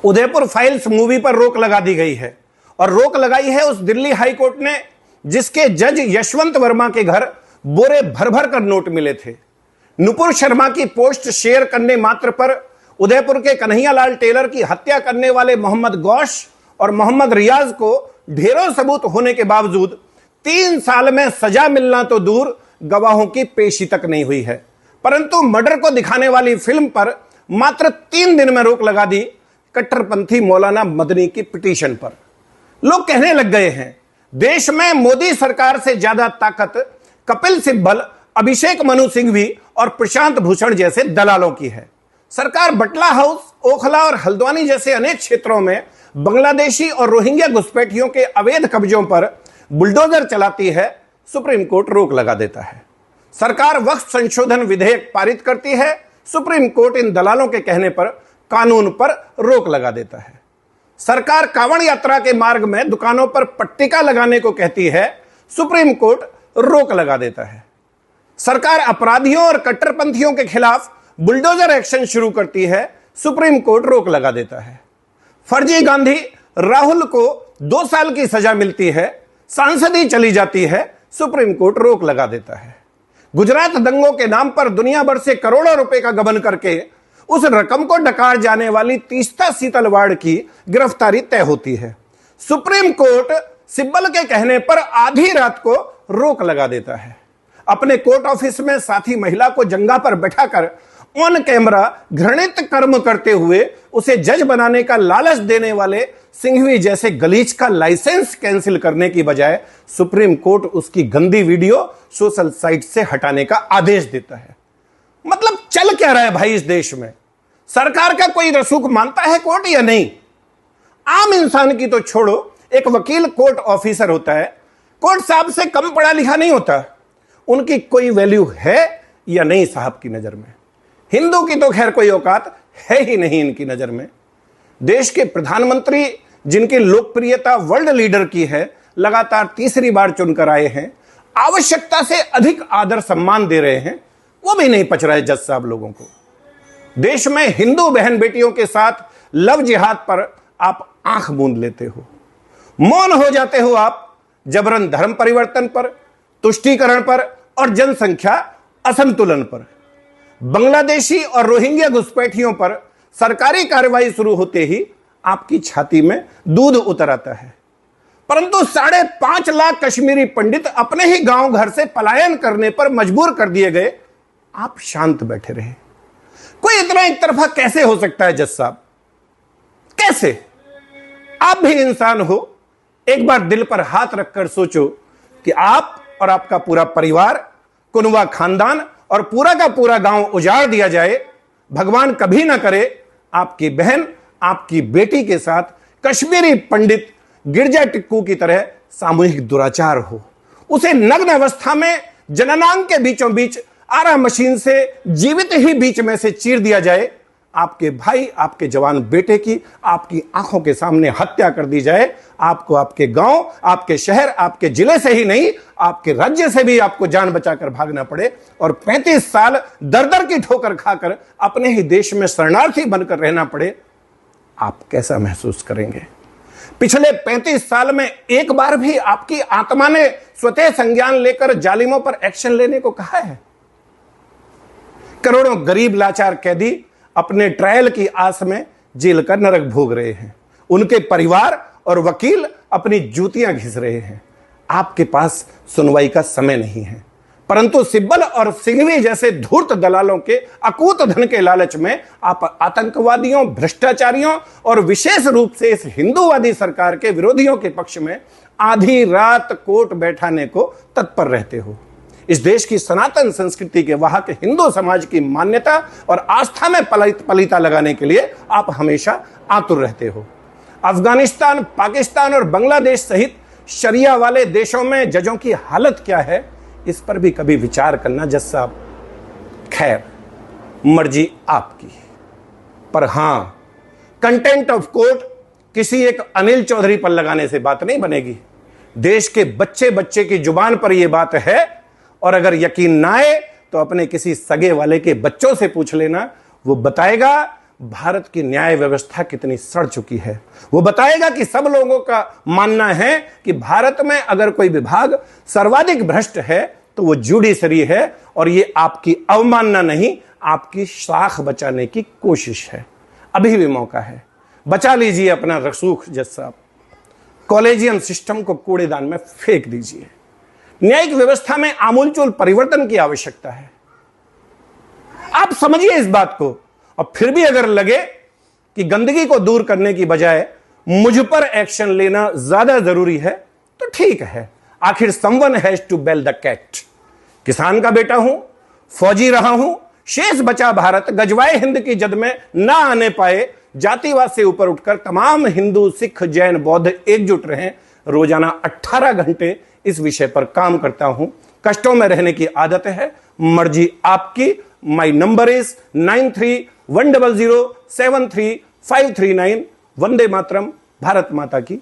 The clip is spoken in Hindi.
उदयपुर फाइल्स मूवी पर रोक लगा दी गई है और रोक लगाई है उस दिल्ली हाई कोर्ट ने जिसके जज यशवंत वर्मा के घर बोरे भर भर कर नोट मिले थे। नुपुर शर्मा की पोस्ट शेयर करने मात्र पर उदयपुर के कन्हैयालाल टेलर की हत्या करने वाले मोहम्मद गौश और मोहम्मद रियाज को ढेरों सबूत होने के बावजूद 3 साल में सजा मिलना तो दूर, गवाहों की पेशी तक नहीं हुई है। परंतु मर्डर को दिखाने वाली फिल्म पर मात्र 3 दिन में रोक लगा दी कट्टरपंथी मौलाना मदनी की पिटीशन पर। लोग कहने लग गए हैं देश में मोदी सरकार से ज्यादा ताकत कपिल सिब्बल, अभिषेक मनु सिंघवी और प्रशांत भूषण जैसे दलालों की है। सरकार बटला हाउस, ओखला और हल्द्वानी जैसे अनेक क्षेत्रों में बांग्लादेशी और रोहिंग्या घुसपैठियों के अवैध कब्जों पर बुलडोजर चलाती है, सुप्रीम कोर्ट रोक लगा देता है। सरकार वक्फ संशोधन विधेयक पारित करती है, सुप्रीम कोर्ट इन दलालों के कहने पर कानून पर रोक लगा देता है। सरकार कांवड़ यात्रा के मार्ग में दुकानों पर पट्टिका लगाने को कहती है, सुप्रीम कोर्ट रोक लगा देता है। सरकार अपराधियों और कट्टरपंथियों के खिलाफ बुलडोजर एक्शन शुरू करती है, सुप्रीम कोर्ट रोक लगा देता है। फर्जी गांधी राहुल को 2 साल की सजा मिलती है, सांसद ही चली जाती है, सुप्रीम कोर्ट रोक लगा देता है। गुजरात दंगों के नाम पर दुनिया भर से करोड़ों रुपए का गबन करके उस रकम को डकार जाने वाली तीस्ता सीतलवाड़ की गिरफ्तारी तय होती है। सुप्रीम कोर्ट सिब्बल के कहने पर आधी रात को रोक लगा देता है। अपने कोर्ट ऑफिस में साथी महिला को जंगा पर बैठाकर ऑन कैमरा घृणित कर्म करते हुए उसे जज बनाने का लालच देने वाले सिंघवी जैसे गलीच का लाइसेंस कैंसिल करने की बजाय सुप्रीम कोर्ट उसकी गंदी वीडियो सोशल साइट से हटाने का आदेश देता है। मतलब चल क्या रहा है भाई इस देश में? सरकार का कोई रसूख मानता है कोर्ट या नहीं? आम इंसान की तो छोड़ो, एक वकील कोर्ट ऑफिसर होता है, कोर्ट साहब से कम पढ़ा लिखा नहीं होता। उनकी कोई वैल्यू है या नहीं साहब की नजर में? हिंदू की तो खैर कोई औकात है ही नहीं इनकी नजर में। देश के प्रधानमंत्री जिनकी लोकप्रियता वर्ल्ड लीडर की है, लगातार तीसरी बार चुनकर आए हैं, आवश्यकता से अधिक आदर सम्मान दे रहे हैं, वो भी नहीं पच रहा है जज साहब लोगों को। देश में हिंदू बहन बेटियों के साथ लव जिहाद पर आप आंख मूंद लेते हो, मौन हो जाते हो आप जबरन धर्म परिवर्तन पर, तुष्टीकरण पर और जनसंख्या असंतुलन पर। बांग्लादेशी और रोहिंग्या घुसपैठियों पर सरकारी कार्रवाई शुरू होते ही आपकी छाती में दूध उतर आता है। परंतु 5.5 लाख कश्मीरी पंडित अपने ही गांव घर से पलायन करने पर मजबूर कर दिए गए, आप शांत बैठे रहे। कोई इतना एक तरफा कैसे हो सकता है जज साहब? कैसे? आप भी इंसान हो, एक बार दिल पर हाथ रखकर सोचो कि आप और आपका पूरा परिवार, कुनवा खानदान और पूरा का पूरा गांव उजाड़ दिया जाए, भगवान कभी ना करे आपकी बहन, आपकी बेटी के साथ कश्मीरी पंडित गिरजा टिक्कू की तरह सामूहिक दुराचार हो, उसे नग्न अवस्था में जननांग के बीचों बीच आरा मशीन से जीवित ही बीच में से चीर दिया जाए, आपके भाई, आपके जवान बेटे की आपकी आंखों के सामने हत्या कर दी जाए, आपको आपके गांव, आपके शहर, आपके जिले से ही नहीं, आपके राज्य से भी आपको जान बचाकर भागना पड़े और 35 साल दर दर की ठोकर खाकर अपने ही देश में शरणार्थी बनकर रहना पड़े, आप कैसा महसूस करेंगे? पिछले 35 साल में एक बार भी आपकी आत्मा ने स्वतः संज्ञान लेकर जालिमों पर एक्शन लेने को कहा है? करोड़ों गरीब लाचार कैदी अपने ट्रायल की आस में जेल का नरक भोग रहे हैं, उनके परिवार और वकील अपनी जूतियां घिस रहे हैं। आपके पास सुनवाई का समय नहीं है, परंतु सिब्बल और सिंघवी जैसे धूर्त दलालों के अकूत धन के लालच में आप आतंकवादियों, भ्रष्टाचारियों और विशेष रूप से इस हिंदूवादी सरकार के विरोधियों के पक्ष में आधी रात कोर्ट बैठाने को तत्पर रहते हो। इस देश की सनातन संस्कृति के वाहक हिंदू समाज की मान्यता और आस्था में पलीता लगाने के लिए आप हमेशा आतुर रहते हो। अफगानिस्तान, पाकिस्तान और बांग्लादेश सहित शरिया वाले देशों में जजों की हालत क्या है, इस पर भी कभी विचार करना जज साहब। खैर, मर्जी आपकी, पर हां, कंटेंट ऑफ कोर्ट किसी एक अनिल चौधरी पर लगाने से बात नहीं बनेगी। देश के बच्चे बच्चे की जुबान पर यह बात है, और अगर यकीन ना आए तो अपने किसी सगे वाले के बच्चों से पूछ लेना, वो बताएगा भारत की न्याय व्यवस्था कितनी सड़ चुकी है। वो बताएगा कि सब लोगों का मानना है कि भारत में अगर कोई विभाग सर्वाधिक भ्रष्ट है तो वो जुडिशरी है, और ये आपकी अवमानना नहीं, आपकी साख बचाने की कोशिश है। अभी भी मौका है, बचा लीजिए अपना रसूख। जज साहब, कॉलेजियम सिस्टम को कूड़ेदान में फेंक दीजिए। न्यायिक व्यवस्था में आमूलचूल परिवर्तन की आवश्यकता है। आप समझिए इस बात को। और फिर भी अगर लगे कि गंदगी को दूर करने की बजाय मुझ पर एक्शन लेना ज्यादा जरूरी है तो ठीक है। आखिर someone has to bell the cat. किसान का बेटा हूं, फौजी रहा हूं, शेष बचा भारत गजवाए हिंद की जद में ना आने पाए। जातिवाद से ऊपर उठकर तमाम हिंदू, सिख, जैन, बौद्ध एकजुट रहें। रोजाना 18 घंटे इस विषय पर काम करता हूं। कष्टों में रहने की आदत है, मर्जी आपकी। My number is 9310073539। Vande Mataram. Bharat माता की